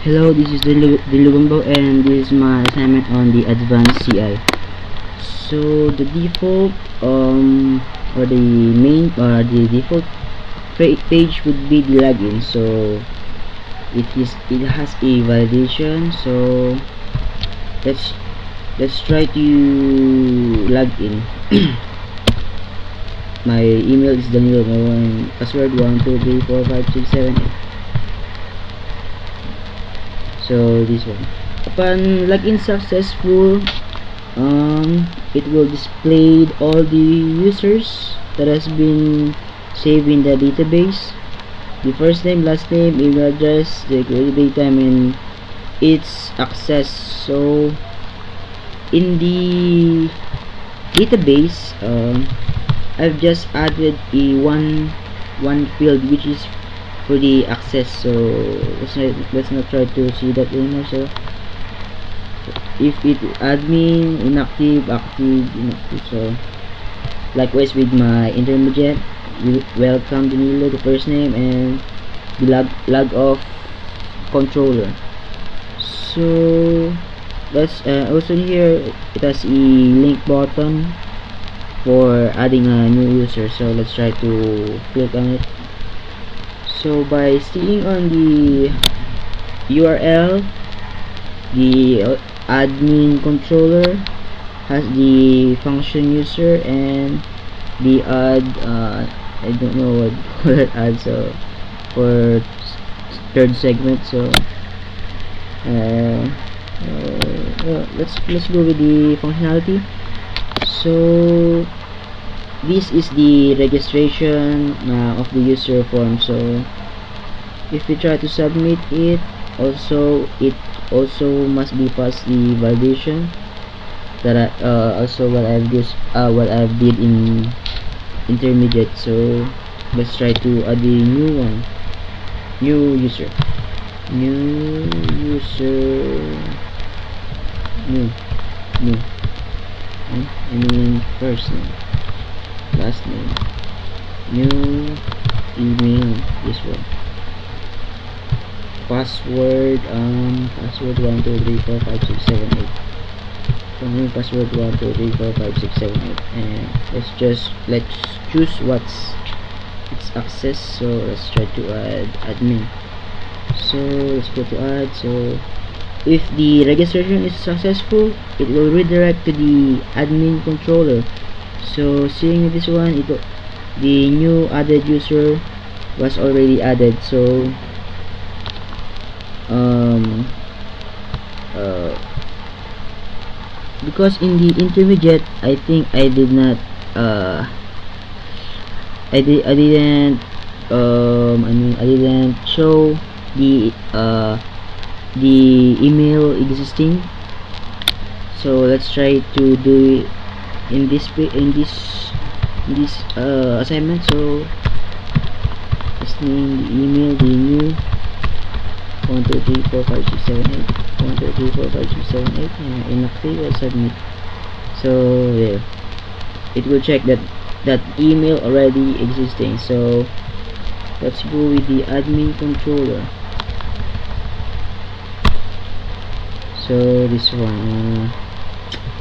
Hello, this is Dilugumbo, and this is my assignment on the advanced CI. So the default or the main or the default page would be the login. So it has a validation. So let's try to log in. My email is Danilo, and password 1234567. So this one, upon login successful, it will display all the users that has been saved in the database, the first name, last name, email address, the created daytime, and its access. So in the database, I've just added a one field, which is for the access. So let's not try to see that anymore. So if it admin, inactive, active, inactive. So likewise with my intermediate, welcome Danilo, the first name, and the log off controller. So that's also here it has a link button for adding a new user. So let's try to click on it. So by staying on the URL, the admin controller has the function user and the add, I don't know what to call it, add, so for third segment. So let's go with the functionality. So this is the registration of the user form. So if we try to submit it, it also must be past the validation that also what I've did in intermediate. So let's try to add a new one, new user, I mean first name, last name, new email, this one, password 1234567 new password 1234567, and let's choose what's its access. So let's try to add admin. So let's go to add. So if the registration is successful, it will redirect to the admin controller. So seeing this one, the new added user was already added. So because in the intermediate, I think I did not I didn't show the email existing. So let's try to do it in this assignment. So let's name the email, the new 1234567 1234567 and inactive, and submit. So there, it will check that email already existing. So let's go with the admin controller. So this one,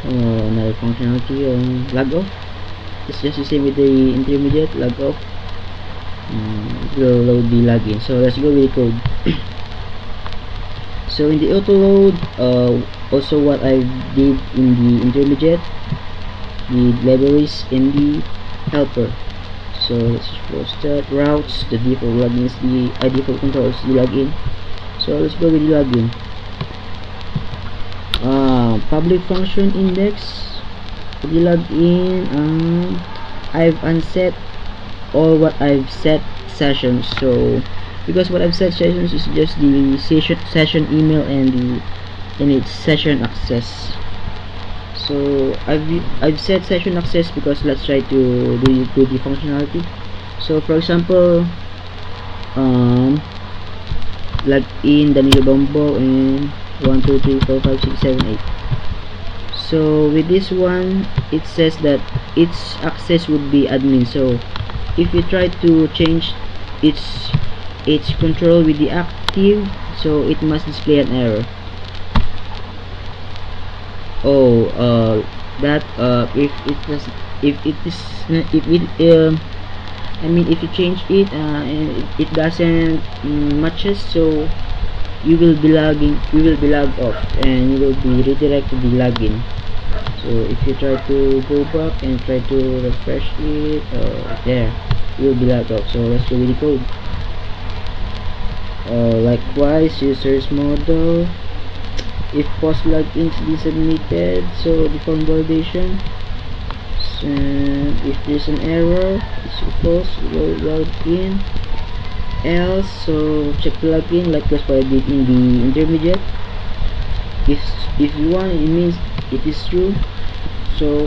another functionality on log off. It's just the same with the intermediate. Log off, it will load the login. So let's go with the code. So in the auto load, also what I did in the intermediate, the libraries in the helper. So let's suppose that routes, the default login is the default controls the login. So let's go with the login. Public function index, the login. I've unset all what I've set sessions. So because what I've set sessions is just the session email and its session access. So I've set session access because let's try to do the functionality. So for example, log in Danilo Bombo and 1234567 So with this one, it says that its access would be admin. So if you try to change its control with the active, so it must display an error. Oh, that if it was, if it is, if it I mean, if you change it and it doesn't matches, so you will be lagging, you will be lagged off, and you will be redirected to the login. So if you try to go back and try to refresh it, there, you will be lagged off. So let's go with the code. Likewise, users model, if post login is submitted, so the form validation, and if there's an error, it's false, log in, else, so check the login like what I did in the intermediate. If you want, it means it is true. So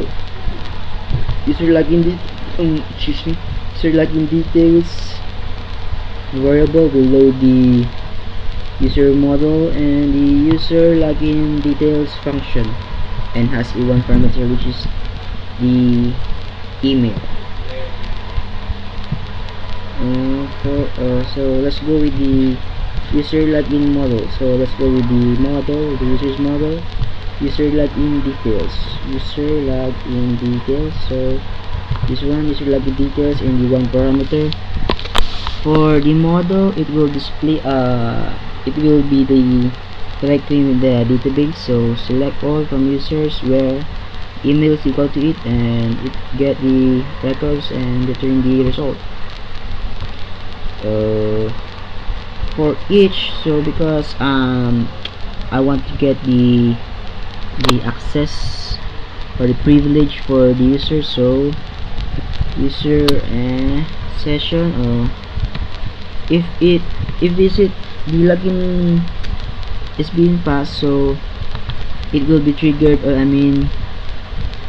user login excuse me, user login details variable will load the user model and the user login details function, and has a one parameter, which is the email. So let's go with the user login model. So let's go with the model, the user's model, user login details, user login details. So this one, user login details, and the one parameter. For the model, it will display it will be the directory in the database. So select all from users where email is equal to it, and it get the records and return the result. For each, so because I want to get the access or the privilege for the user, so user session, or if the login is being passed, so it will be triggered, or I mean,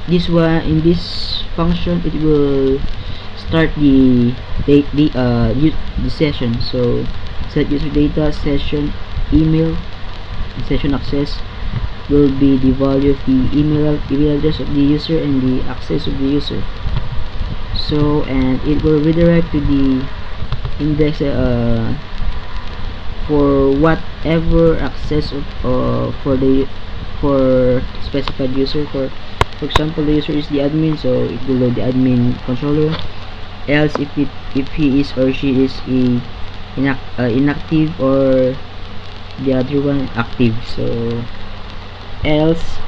this one, in this function, it will start the session. So set user data, session email, and session access will be the value of the email address of the user and the access of the user. So, and it will redirect to the index for whatever access of, for specified user. For example, the user is the admin, so it will load the admin controller. Else, if he is or she is inactive, or the other one active. So else,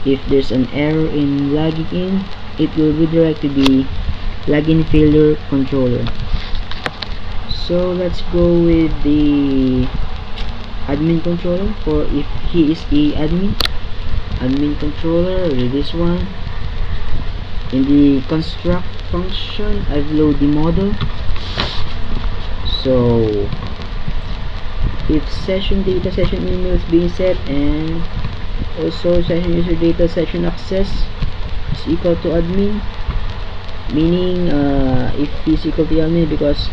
if there's an error in logging in, it will redirect to the login failure controller. So let's go with the admin controller. For if he is the admin controller, this one. In the construct function, I've loaded the model. So if session data, session email is being set, and also session user data, session access is equal to admin, meaning if is equal to admin, because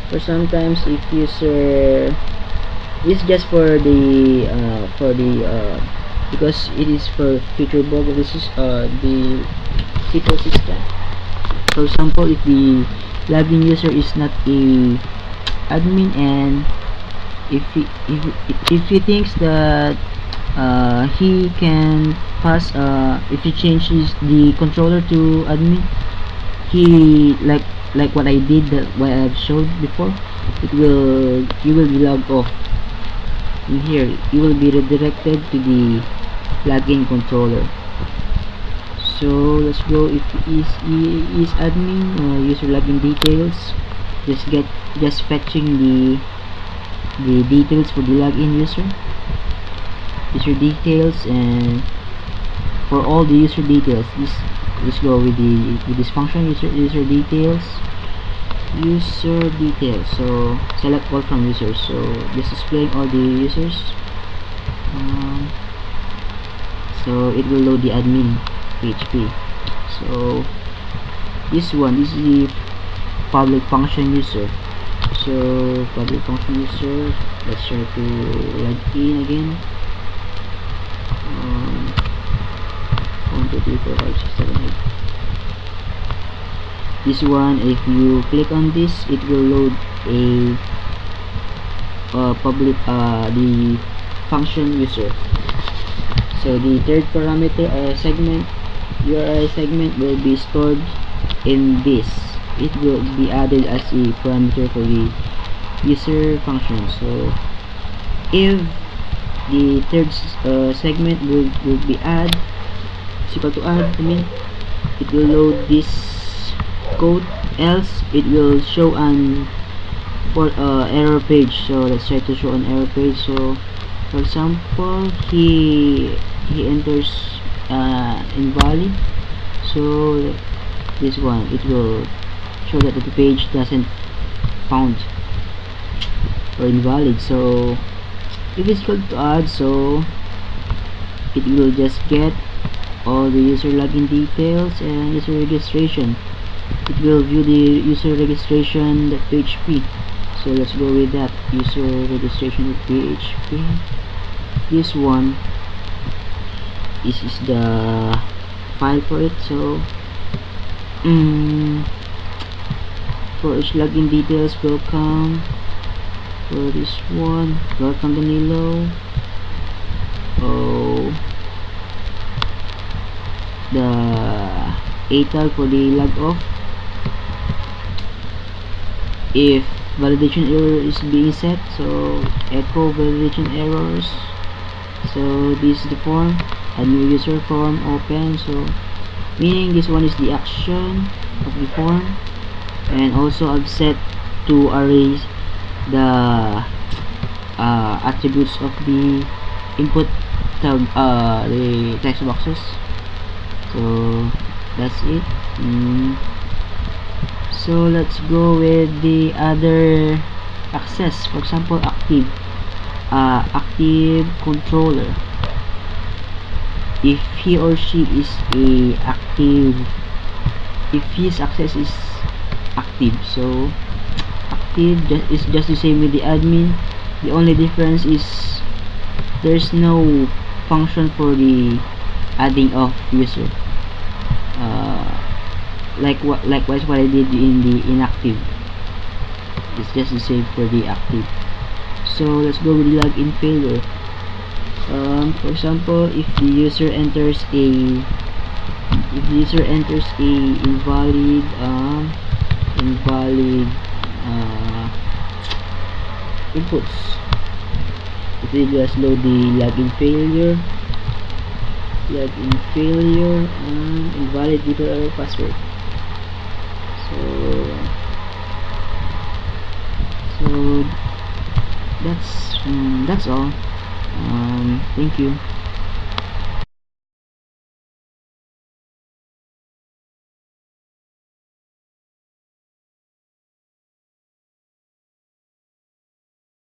for sometimes if user, it's just for the because it is for future bug of this is the SQL system. For example, if the login user is not a admin, and if he thinks that he can pass, if he changes the controller to admin, he like what I did, what I've showed before, you will be logged off. In here, you will be redirected to the login controller. So let's go. If he is admin, user login details, just fetching the details for the login user details, and for all the user details, let's go with this function, user details. So select all from users, so just displaying all the users. So it will load the admin PHP. So this is the public function user. So public function user, let's try to log in again. 1 2 3 4 5 6 7 8. This one, if you click on this, it will load public the function user. So the third parameter segment, URI segment, will be stored in this. It will be added as a parameter for the user function. So if the third segment will be add, is equal to add, it will load this code, else it will show an error page. So let's try to show an error page. So for example, he enters invalid. So this one, it will show that the page doesn't found or invalid. So if it's equal to add, so it will just get all the user login details and user registration. It will view the user registration.php. So let's go with that, user registration.php. This one is the file for it. So for each login details, welcome. For this one, welcome Danilo. The ATAL for the log off. If validation error is being set, so echo validation errors. So this is the form, a new user form open. So meaning this one is the action of the form, and also I've set to array the attributes of the input tab, the text boxes. So that's it. So let's go with the other access. For example, active controller. If he or she is if his access is active, so active is just the same with the admin. The only difference is there's no function for the adding of user. Likewise what I did in the inactive, it's just the same for the active. So let's go with login failure. For example, if the user enters a invalid inputs, it will just load the login failure and invalid error password. So that's all. Thank you.